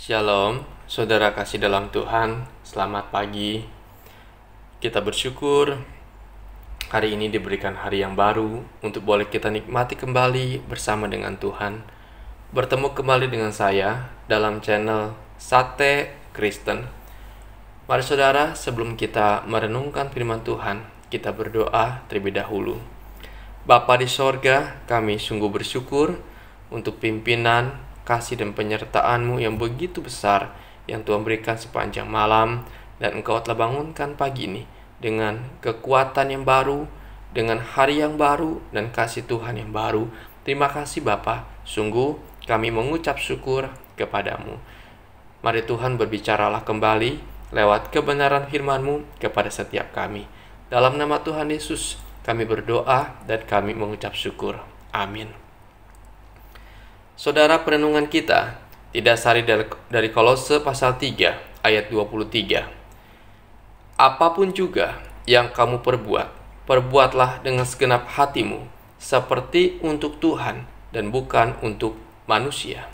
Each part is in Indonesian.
Shalom, saudara kasih dalam Tuhan, selamat pagi. Kita bersyukur hari ini diberikan hari yang baru untuk boleh kita nikmati kembali bersama dengan Tuhan. Bertemu kembali dengan saya dalam channel Sate Kristen. Mari saudara, sebelum kita merenungkan firman Tuhan, kita berdoa terlebih dahulu. Bapa di sorga, kami sungguh bersyukur untuk pimpinan, kasih dan penyertaan-Mu yang begitu besar yang Tuhan berikan sepanjang malam, dan Engkau telah bangunkan pagi ini dengan kekuatan yang baru, dengan hari yang baru, dan kasih Tuhan yang baru. Terima kasih Bapa, sungguh kami mengucap syukur kepadamu. Mari Tuhan berbicaralah kembali lewat kebenaran firman-Mu kepada setiap kami. Dalam nama Tuhan Yesus kami berdoa dan kami mengucap syukur. Amin. Saudara, perenungan kita didasari dari Kolose pasal 3 ayat 23. Apapun juga yang kamu perbuat, perbuatlah dengan segenap hatimu, seperti untuk Tuhan dan bukan untuk manusia.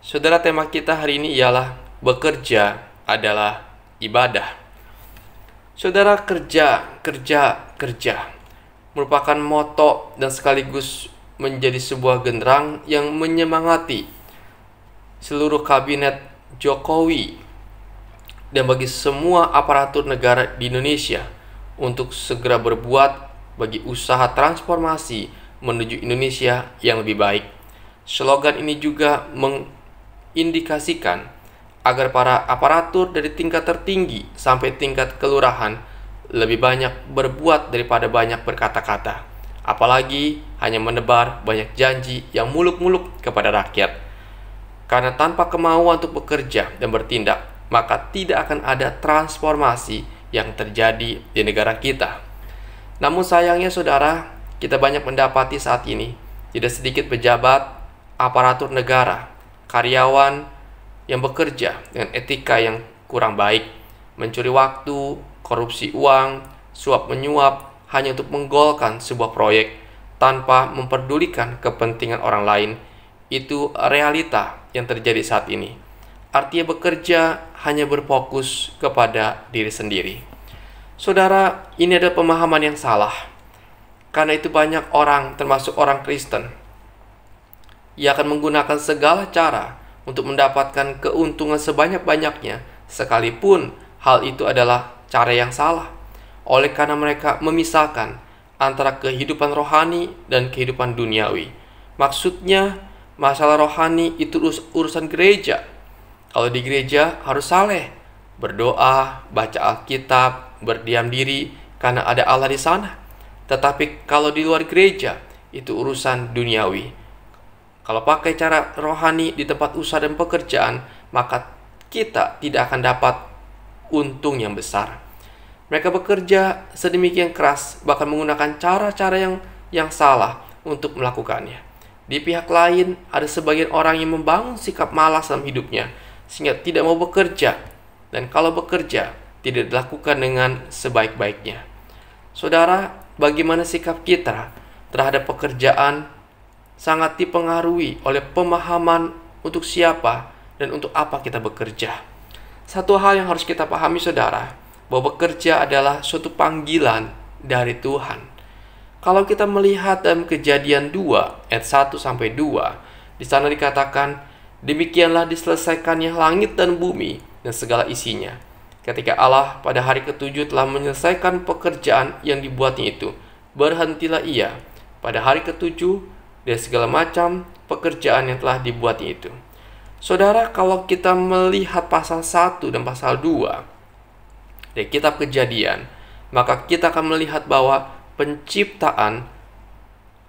Saudara, tema kita hari ini ialah bekerja adalah ibadah. Saudara, kerja merupakan moto dan sekaligus menjadi sebuah genderang yang menyemangati seluruh kabinet Jokowi dan bagi semua aparatur negara di Indonesia untuk segera berbuat bagi usaha transformasi menuju Indonesia yang lebih baik. Slogan ini juga mengindikasikan agar para aparatur dari tingkat tertinggi sampai tingkat kelurahan lebih banyak berbuat daripada banyak berkata-kata. Apalagi hanya menebar banyak janji yang muluk-muluk kepada rakyat. Karena tanpa kemauan untuk bekerja dan bertindak, maka tidak akan ada transformasi yang terjadi di negara kita. Namun sayangnya saudara, kita banyak mendapati saat ini tidak sedikit pejabat, aparatur negara, karyawan yang bekerja dengan etika yang kurang baik, mencuri waktu, korupsi uang, suap menyuap, hanya untuk menggolkan sebuah proyek tanpa memperdulikan kepentingan orang lain. Itu realita yang terjadi saat ini. Artinya bekerja hanya berfokus kepada diri sendiri. Saudara, ini adalah pemahaman yang salah. Karena itu banyak orang, termasuk orang Kristen, ia akan menggunakan segala cara untuk mendapatkan keuntungan sebanyak-banyaknya, sekalipun hal itu adalah cara yang salah. Oleh karena mereka memisahkan antara kehidupan rohani dan kehidupan duniawi. Maksudnya, masalah rohani itu urusan gereja. Kalau di gereja harus saleh, berdoa, baca Alkitab, berdiam diri karena ada Allah di sana. Tetapi kalau di luar gereja, itu urusan duniawi. Kalau pakai cara rohani di tempat usaha dan pekerjaan, maka kita tidak akan dapat untung yang besar. Mereka bekerja sedemikian keras, bahkan menggunakan cara-cara yang salah untuk melakukannya. Di pihak lain, ada sebagian orang yang membangun sikap malas dalam hidupnya, sehingga tidak mau bekerja. Dan kalau bekerja, tidak dilakukan dengan sebaik-baiknya. Saudara, bagaimana sikap kita terhadap pekerjaan sangat dipengaruhi oleh pemahaman untuk siapa dan untuk apa kita bekerja. Satu hal yang harus kita pahami saudara, bahwa bekerja adalah suatu panggilan dari Tuhan. Kalau kita melihat dalam Kejadian 2 ayat 1-2, di sana dikatakan, demikianlah diselesaikannya langit dan bumi dan segala isinya. Ketika Allah pada hari ketujuh telah menyelesaikan pekerjaan yang dibuatnya itu, berhentilah ia pada hari ketujuh dari segala macam pekerjaan yang telah dibuatnya itu. Saudara, kalau kita melihat pasal 1 dan pasal 2 dari kitab Kejadian, maka kita akan melihat bahwa penciptaan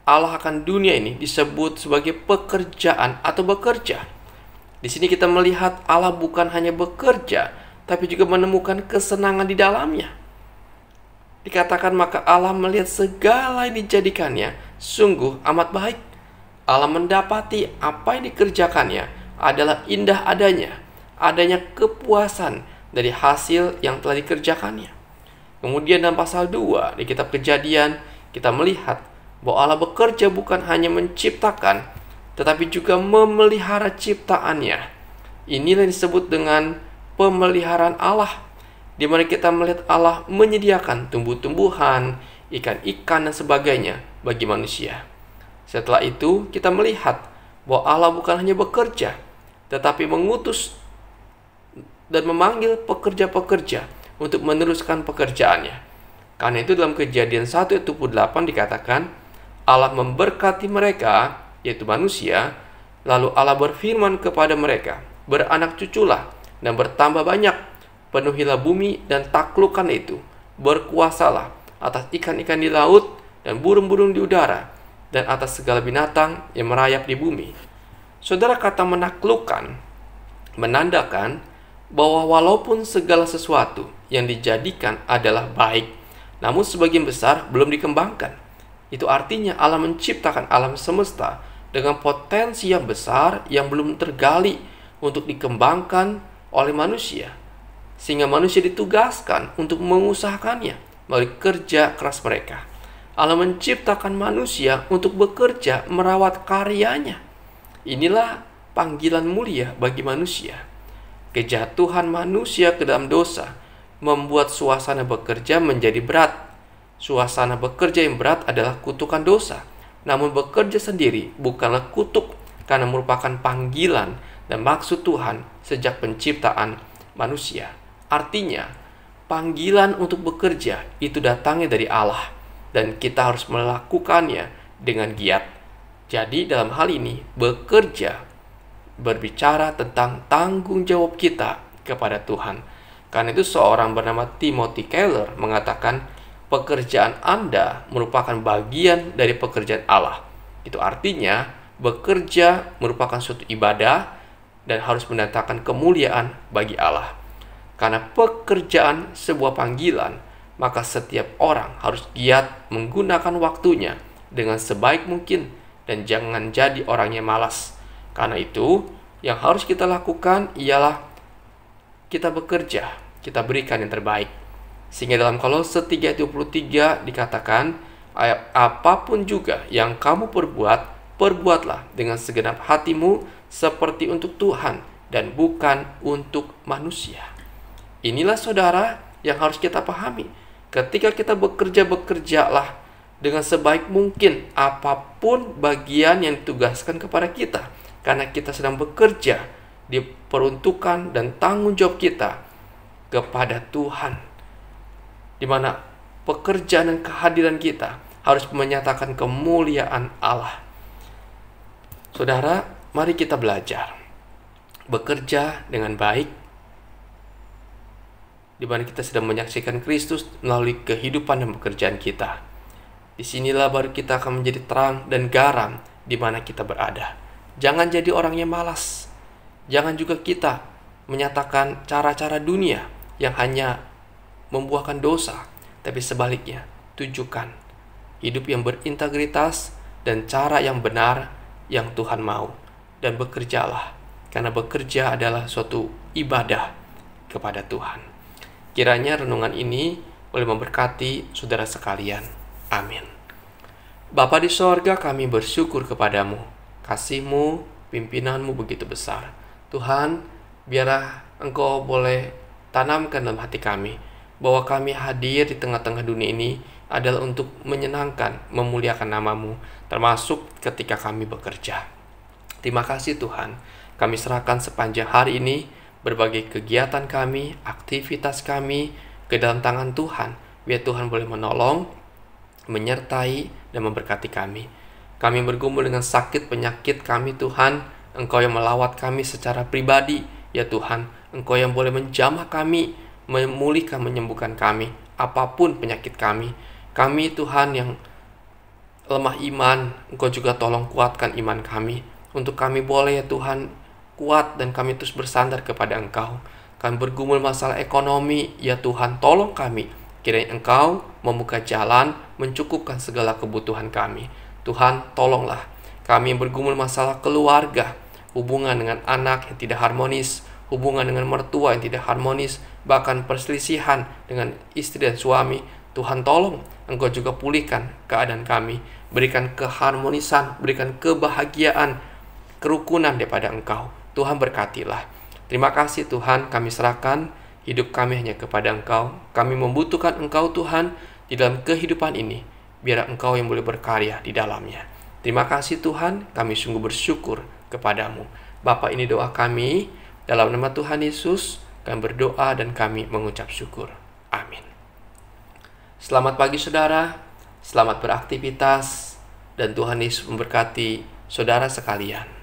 Allah akan dunia ini disebut sebagai pekerjaan atau bekerja. Di sini kita melihat Allah bukan hanya bekerja, tapi juga menemukan kesenangan di dalamnya. Dikatakan maka Allah melihat segala yang dijadikannya sungguh amat baik. Allah mendapati apa yang dikerjakannya adalah indah adanya kepuasan dari hasil yang telah dikerjakannya. Kemudian dalam pasal 2 di kitab Kejadian, kita melihat bahwa Allah bekerja bukan hanya menciptakan, tetapi juga memelihara ciptaannya. Inilah yang disebut dengan pemeliharaan Allah, di mana kita melihat Allah menyediakan tumbuh-tumbuhan, ikan-ikan, dan sebagainya bagi manusia. Setelah itu, kita melihat bahwa Allah bukan hanya bekerja, tetapi mengutus dan memanggil pekerja-pekerja untuk meneruskan pekerjaannya. Karena itu dalam Kejadian 1:28 dikatakan, Allah memberkati mereka, yaitu manusia, lalu Allah berfirman kepada mereka, beranak cuculah dan bertambah banyak, penuhilah bumi dan taklukkan itu, berkuasalah atas ikan-ikan di laut dan burung-burung di udara, dan atas segala binatang yang merayap di bumi. Saudara, kata menaklukkan menandakan bahwa walaupun segala sesuatu yang dijadikan adalah baik, namun sebagian besar belum dikembangkan. Itu artinya Allah menciptakan alam semesta dengan potensi yang besar yang belum tergali untuk dikembangkan oleh manusia, sehingga manusia ditugaskan untuk mengusahakannya melalui kerja keras mereka. Allah menciptakan manusia untuk bekerja merawat karyanya. Inilah panggilan mulia bagi manusia. Kejatuhan manusia ke dalam dosa membuat suasana bekerja menjadi berat. Suasana bekerja yang berat adalah kutukan dosa. Namun bekerja sendiri bukanlah kutuk, karena merupakan panggilan dan maksud Tuhan sejak penciptaan manusia. Artinya, panggilan untuk bekerja itu datangnya dari Allah, dan kita harus melakukannya dengan giat. Jadi dalam hal ini, bekerja berbicara tentang tanggung jawab kita kepada Tuhan. Karena itu seorang bernama Timothy Keller mengatakan, pekerjaan Anda merupakan bagian dari pekerjaan Allah. Itu artinya, bekerja merupakan suatu ibadah dan harus mendatangkan kemuliaan bagi Allah. Karena pekerjaan sebuah panggilan, maka setiap orang harus giat menggunakan waktunya dengan sebaik mungkin dan jangan jadi orang yang malas. Karena itu, yang harus kita lakukan ialah kita bekerja, kita berikan yang terbaik. Sehingga dalam Kolose 3:23 dikatakan, apapun juga yang kamu perbuatlah dengan segenap hatimu seperti untuk Tuhan dan bukan untuk manusia. Inilah saudara yang harus kita pahami. Ketika kita bekerjalah dengan sebaik mungkin apapun bagian yang ditugaskan kepada kita. Karena kita sedang bekerja, diperuntukkan dan tanggung jawab kita kepada Tuhan. Di mana pekerjaan dan kehadiran kita harus menyatakan kemuliaan Allah. Saudara, mari kita belajar bekerja dengan baik, di mana kita sedang menyaksikan Kristus melalui kehidupan dan pekerjaan kita. Disinilah baru kita akan menjadi terang dan garam di mana kita berada. Jangan jadi orang yang malas. Jangan juga kita menyatakan cara-cara dunia yang hanya membuahkan dosa, tapi sebaliknya, tunjukkan hidup yang berintegritas dan cara yang benar yang Tuhan mau. Dan bekerjalah, karena bekerja adalah suatu ibadah kepada Tuhan. Kiranya renungan ini boleh memberkati saudara sekalian. Amin. Bapa di sorga, kami bersyukur kepadamu. Kasih-Mu, pimpinanmu begitu besar. Tuhan, biarlah Engkau boleh tanamkan dalam hati kami bahwa kami hadir di tengah-tengah dunia ini adalah untuk menyenangkan, memuliakan nama-Mu, termasuk ketika kami bekerja. Terima kasih Tuhan, kami serahkan sepanjang hari ini berbagai kegiatan kami, aktivitas kami ke dalam tangan Tuhan. Biar Tuhan boleh menolong, menyertai, dan memberkati kami. Kami bergumul dengan sakit penyakit kami Tuhan, Engkau yang melawat kami secara pribadi, ya Tuhan. Engkau yang boleh menjamah kami, memulihkan, menyembuhkan kami, apapun penyakit kami. Kami Tuhan yang lemah iman, Engkau juga tolong kuatkan iman kami. Untuk kami boleh ya Tuhan kuat dan kami terus bersandar kepada Engkau. Kami bergumul masalah ekonomi, ya Tuhan tolong kami. Kiranya Engkau membuka jalan, mencukupkan segala kebutuhan kami. Tuhan tolonglah kami yang bergumul masalah keluarga, hubungan dengan anak yang tidak harmonis, hubungan dengan mertua yang tidak harmonis, bahkan perselisihan dengan istri dan suami. Tuhan tolong Engkau juga pulihkan keadaan kami, berikan keharmonisan, berikan kebahagiaan, kerukunan daripada Engkau. Tuhan berkatilah. Terima kasih Tuhan, kami serahkan hidup kami hanya kepada Engkau. Kami membutuhkan Engkau Tuhan di dalam kehidupan ini. Biar Engkau yang boleh berkarya di dalamnya. Terima kasih Tuhan, kami sungguh bersyukur kepadamu. Bapa, ini doa kami. Dalam nama Tuhan Yesus, kami berdoa dan kami mengucap syukur. Amin. Selamat pagi saudara, selamat beraktivitas, dan Tuhan Yesus memberkati saudara sekalian.